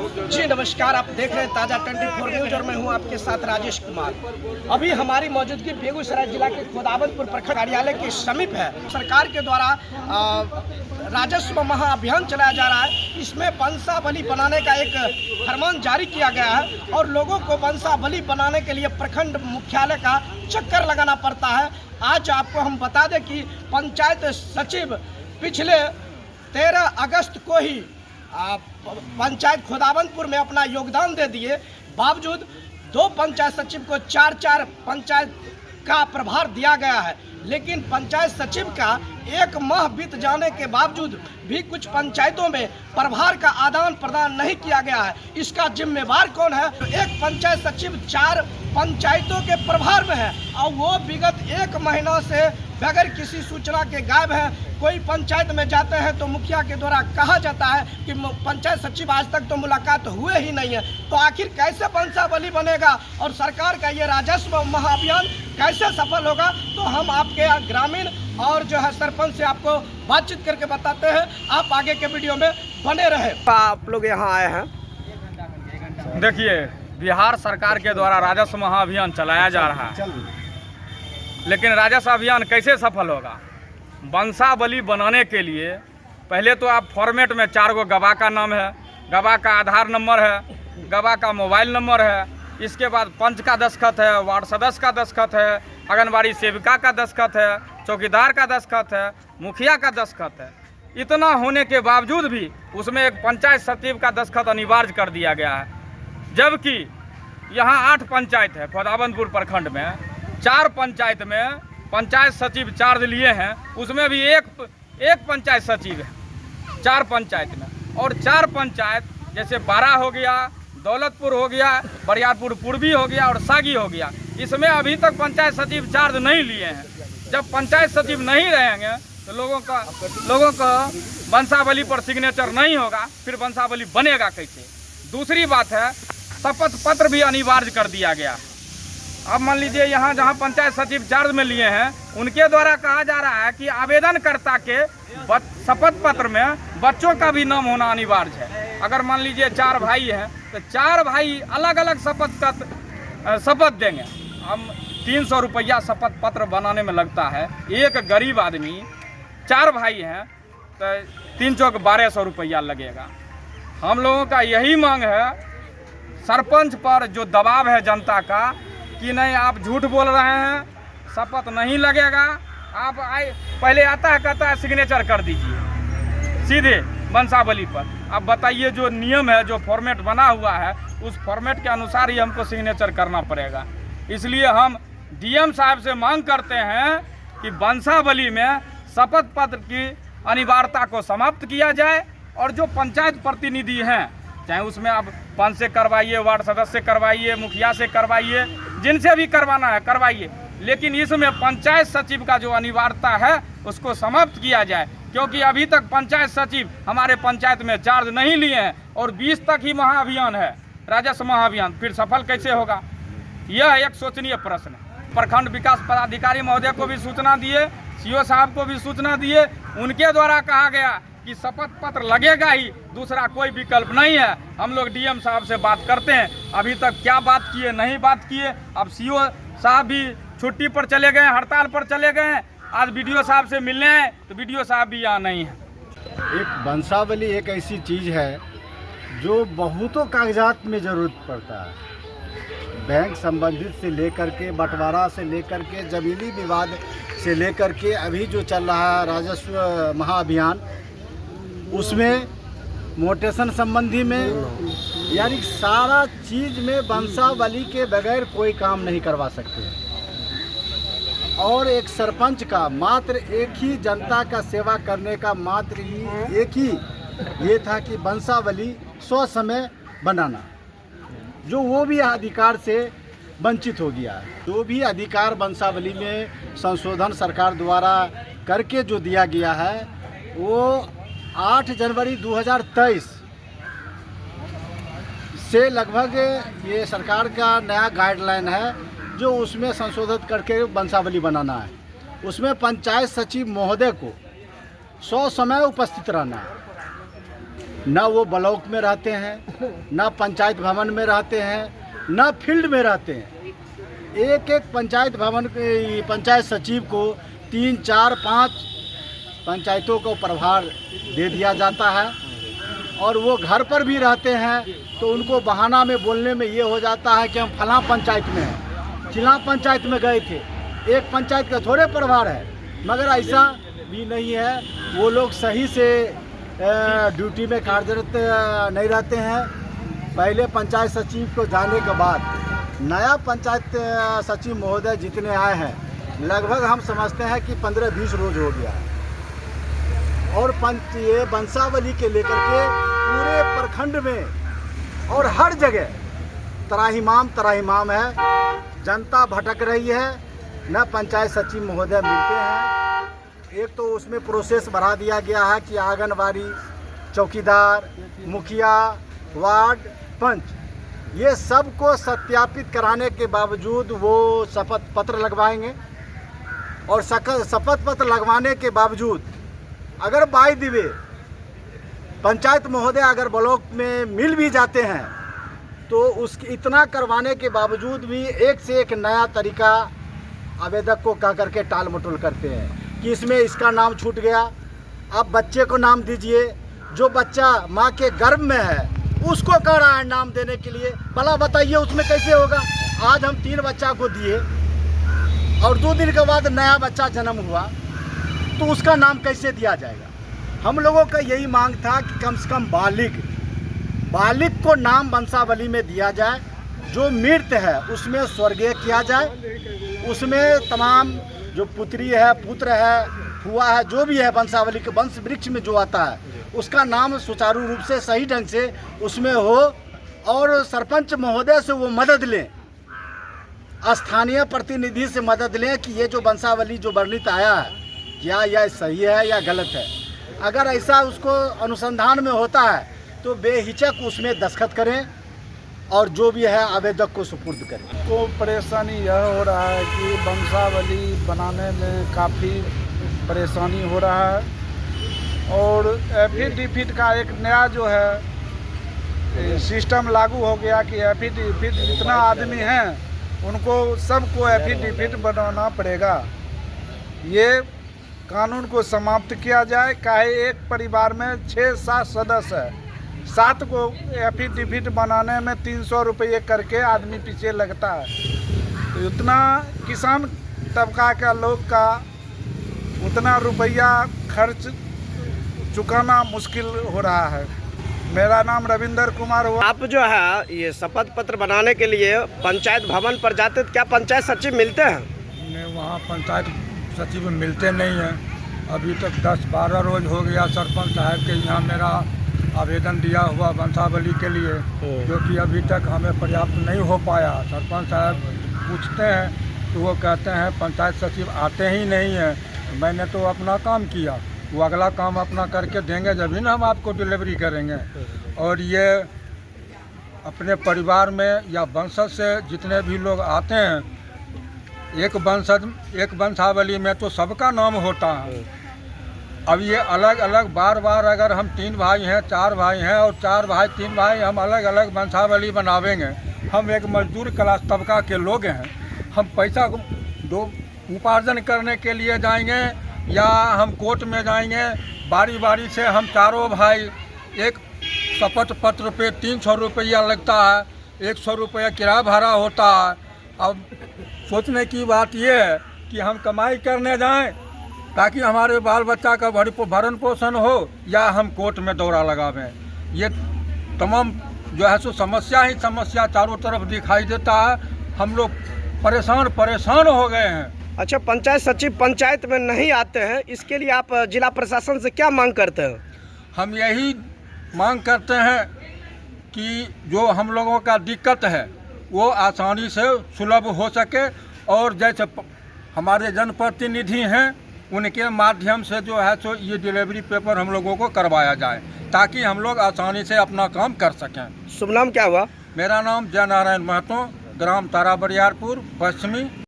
जी नमस्कार, आप देख रहे हैं ताज़ा 24 न्यूज और मैं हूं आपके साथ राजेश कुमार। अभी हमारी मौजूदगी बेगूसराय जिला के खोदावंतपुर प्रखंड कार्यालय के समीप है। सरकार के द्वारा राजस्व महाअभियान चलाया जा रहा है। इसमें वंशावली बनाने का एक फरमान जारी किया गया है और लोगों को वंशावली बनाने के लिए प्रखंड मुख्यालय का चक्कर लगाना पड़ता है। आज आपको हम बता दें कि पंचायत सचिव पिछले 13 अगस्त को ही पंचायत खोदावंतपुर में अपना योगदान दे दिए, बावजूद 2 पंचायत सचिव को 4 पंचायत का प्रभार दिया गया है। लेकिन पंचायत सचिव का 1 माह बीत जाने के बावजूद भी कुछ पंचायतों में प्रभार का आदान प्रदान नहीं किया गया है। इसका जिम्मेवार कौन है? एक पंचायत सचिव 4 पंचायतों के प्रभार में है और वो विगत 1 महीना से बगैर किसी सूचना के गायब है। कोई पंचायत में जाते हैं तो मुखिया के द्वारा कहा जाता है कि पंचायत सचिव आज तक तो मुलाकात हुए ही नहीं है। तो आखिर कैसे वंशावली बनेगा और सरकार का ये राजस्व महाअभियान कैसे सफल होगा? तो हम आपके ग्रामीण और जो है सरपंच से आपको बातचीत करके बताते हैं। आप आगे के वीडियो में बने रहे। आप लोग यहाँ आए हैं, देखिए, बिहार सरकार के द्वारा राजस्व महाअभियान चलाया जा रहा है, लेकिन राजस्व अभियान कैसे सफल होगा? वंशावली बनाने के लिए पहले तो आप फॉर्मेट में 4 गो गवाह का नाम है, गवाह का आधार नंबर है, गवाह का मोबाइल नंबर है, इसके बाद पंच का दस्तखत है, वार्ड सदस्य का दस्तखत है, आंगनबाड़ी सेविका का दस्तखत है, चौकीदार का दस्तखत है, मुखिया का दस्तखत है। इतना होने के बावजूद भी उसमें एक पंचायत सचिव का दस्तखत अनिवार्य कर दिया गया है, जबकि यहाँ 8 पंचायत है। खोदावंतपुर प्रखंड में 4 पंचायत में पंचायत सचिव चार्ज लिए हैं, उसमें भी एक पंचायत सचिव है 4 पंचायत में। और 4 पंचायत जैसे बारा हो गया, दौलतपुर हो गया, बरियारपुर पूर्वी हो गया और सागी हो गया, इसमें अभी तक पंचायत सचिव चार्ज नहीं लिए हैं। जब पंचायत सचिव नहीं रहेंगे तो लोगों का वंशावली पर सिग्नेचर नहीं होगा, फिर वंशावली बनेगा कैसे? दूसरी बात है, शपथ पत्र भी अनिवार्य कर दिया गया। अब मान लीजिए यहाँ जहाँ पंचायत सचिव चार्ज में लिए हैं, उनके द्वारा कहा जा रहा है कि आवेदनकर्ता के शपथ पत्र में बच्चों का भी नाम होना अनिवार्य है। अगर मान लीजिए 4 भाई हैं तो 4 भाई अलग अलग शपथ देंगे। हम 300 रुपया शपथ पत्र बनाने में लगता है। एक गरीब आदमी 4 भाई हैं तो 3 चौक 1200 रुपया लगेगा। हम लोगों का यही मांग है, सरपंच पर जो दबाव है जनता का कि नहीं आप झूठ बोल रहे हैं, शपथ नहीं लगेगा, आप पहले आता है कहता है सिग्नेचर कर दीजिए सीधे वंशावली पर। अब बताइए, जो नियम है, जो फॉर्मेट बना हुआ है, उस फॉर्मेट के अनुसार ही हमको सिग्नेचर करना पड़ेगा। इसलिए हम डीएम साहब से मांग करते हैं कि वंशावली में शपथ पत्र की अनिवार्यता को समाप्त किया जाए और जो पंचायत प्रतिनिधि हैं, चाहे उसमें आप पंच से करवाइए, वार्ड सदस्य से करवाइए, मुखिया से करवाइए, जिनसे भी करवाना है करवाइए, लेकिन इसमें पंचायत सचिव का जो अनिवार्यता है उसको समाप्त किया जाए। क्योंकि अभी तक पंचायत सचिव हमारे पंचायत में चार्ज नहीं लिए हैं और 20 तक ही महाअभियान है, राजस्व महाअभियान, फिर सफल कैसे होगा? यह एक सोचनीय प्रश्न है। प्रखंड विकास पदाधिकारी महोदय को भी सूचना दिए, सीओ साहब को भी सूचना दिए, उनके द्वारा कहा गया कि शपथ पत्र लगेगा ही, दूसरा कोई विकल्प नहीं है। हम लोग डीएम साहब से बात करते हैं, अभी तक क्या बात किए, नहीं बात किए। अब सीओ साहब भी छुट्टी पर चले गए, हड़ताल पर चले गए। आज बीडीओ साहब से मिलने आए तो बीडीओ साहब भी यहाँ नहीं है। एक वंशावली एक ऐसी चीज़ है जो बहुतों कागजात में ज़रूरत पड़ता है। बैंक संबंधित से लेकर के, बंटवारा से लेकर के, ज़मीनी विवाद से लेकर के अभी जो चल रहा है राजस्व महाअभियान, उसमें मोटेशन संबंधी में, यानी सारा चीज़ में वंशावली के बगैर कोई काम नहीं करवा सकते। और एक सरपंच का मात्र एक ही जनता का सेवा करने का मात्र ही एक ही ये था कि वंशावली समय बनाना, जो वो भी अधिकार से वंचित हो गया। जो भी अधिकार वंशावली में संशोधन सरकार द्वारा करके जो दिया गया है, वो 8 जनवरी 2023 से लगभग ये सरकार का नया गाइडलाइन है जो उसमें संशोधित करके वंशावली बनाना है। उसमें पंचायत सचिव महोदय को 100 समय उपस्थित रहना है। ना वो ब्लॉक में रहते हैं, ना पंचायत भवन में रहते हैं, ना फील्ड में रहते हैं। एक एक पंचायत भवन के पंचायत सचिव को 3, 4, 5 पंचायतों को प्रभार दे दिया जाता है और वो घर पर भी रहते हैं तो उनको बहाना में बोलने में ये हो जाता है कि हम फलां पंचायत में हैं, चिल्ला पंचायत में गए थे। एक पंचायत का थोड़े प्रभार है, मगर ऐसा भी नहीं है। वो लोग सही से ड्यूटी में कार्यरत नहीं रहते हैं। पहले पंचायत सचिव को जाने के बाद नया पंचायत सचिव महोदय जितने आए हैं, लगभग हम समझते हैं कि 15-20 रोज हो गया है। और ये वंशावली के लेकर के पूरे प्रखंड में और हर जगह त्राहिमाम है। जनता भटक रही है, न पंचायत सचिव महोदय मिलते हैं। एक तो उसमें प्रोसेस बढ़ा दिया गया है कि आंगनबाड़ी, चौकीदार, मुखिया, वार्ड पंच, ये सब को सत्यापित कराने के बावजूद वो शपथ पत्र लगवाएंगे और शपथ पत्र लगवाने के बावजूद अगर बाय द वे पंचायत महोदय अगर ब्लॉक में मिल भी जाते हैं तो उसकी इतना करवाने के बावजूद भी एक से एक नया तरीका आवेदक को कह करके टाल मटोल करते हैं कि इसमें इसका नाम छूट गया, आप बच्चे को नाम दीजिए। जो बच्चा माँ के गर्भ में है उसको कह रहा है नाम देने के लिए, भला बताइए उसमें कैसे होगा। आज हम 3 बच्चा को दिए और 2 दिन के बाद नया बच्चा जन्म हुआ तो उसका नाम कैसे दिया जाएगा। हम लोगों का यही मांग था कि कम से कम बालिग को नाम वंशावली में दिया जाए, जो मृत है उसमें स्वर्गीय किया जाए, उसमें तमाम जो पुत्री है, पुत्र है, फुआ है, जो भी है वंशावली के वंश वृक्ष में जो आता है उसका नाम सुचारू रूप से सही ढंग से उसमें हो और सरपंच महोदय से वो मदद लें, स्थानीय प्रतिनिधि से मदद लें कि ये जो वंशावली जो वर्णित आया है क्या यह सही है या गलत है। अगर ऐसा उसको अनुसंधान में होता है तो बेहिचक उसमें दस्तखत करें और जो भी है आवेदक को सुपुर्द करें। को परेशानी यह हो रहा है कि वंशावली बनाने में काफ़ी परेशानी हो रहा है और एफिडेविट का एक नया जो है सिस्टम लागू हो गया कि एफिडेविट जितना आदमी हैं उनको सबको एफिडेविट बनाना पड़ेगा। ये कानून को समाप्त किया जाए। काहे एक परिवार में 6-7 सदस्य है, 7 को एफिडेविट बनाने में 300 रुपये करके आदमी पीछे लगता है। तो उतना किसान तबका का लोग का उतना रुपया खर्च चुकाना मुश्किल हो रहा है। मेरा नाम रविंदर कुमार हुआ। आप जो है ये शपथ पत्र बनाने के लिए पंचायत भवन पर जाते तो क्या पंचायत सचिव मिलते हैं? नहीं, वहाँ पंचायत सचिव मिलते नहीं हैं। अभी तक 10-12 रोज हो गया सरपंच साहब के यहाँ मेरा आवेदन दिया हुआ वंशावली के लिए, जो कि अभी तक हमें पर्याप्त नहीं हो पाया। सरपंच साहब पूछते हैं तो वो कहते हैं पंचायत सचिव आते ही नहीं हैं। मैंने तो अपना काम किया, वो अगला काम अपना करके देंगे जब ना हम आपको डिलीवरी करेंगे। और ये अपने परिवार में या वंशज से जितने भी लोग आते हैं, एक वंशावली में तो सबका नाम होता है। अब ये अलग अलग बार अगर हम 3 भाई हैं, 4 भाई हैं और 4 भाई 3 भाई हम अलग अलग वंशावली बनावेंगे। हम एक मजदूर क्लास तबका के लोग हैं, हम पैसा दो उपार्जन करने के लिए जाएंगे या हम कोर्ट में जाएंगे। बारी से हम चारों भाई एक शपथ पत्र पे 300 रुपया लगता है, 100 रुपया किराया भाड़ा होता है। अब सोचने की बात यह है कि हम कमाई करने जाएं ताकि हमारे बाल बच्चा का भरण पोषण हो या हम कोर्ट में दौरा लगावें। ये तमाम जो है सो समस्या चारों तरफ दिखाई देता है। हम लोग परेशान हो गए हैं। अच्छा, पंचायत सचिव पंचायत में नहीं आते हैं, इसके लिए आप जिला प्रशासन से क्या मांग करते हैं? हम यही मांग करते हैं कि जो हम लोगों का दिक्कत है वो आसानी से सुलभ हो सके और जैसे हमारे जनप्रतिनिधि हैं उनके माध्यम से जो है सो ये डिलीवरी पेपर हम लोगों को करवाया जाए ताकि हम लोग आसानी से अपना काम कर सकें। शुभ नाम क्या हुआ? मेरा नाम जय नारायण महतो, ग्राम तारा बरियारपुर, पश्चिमी।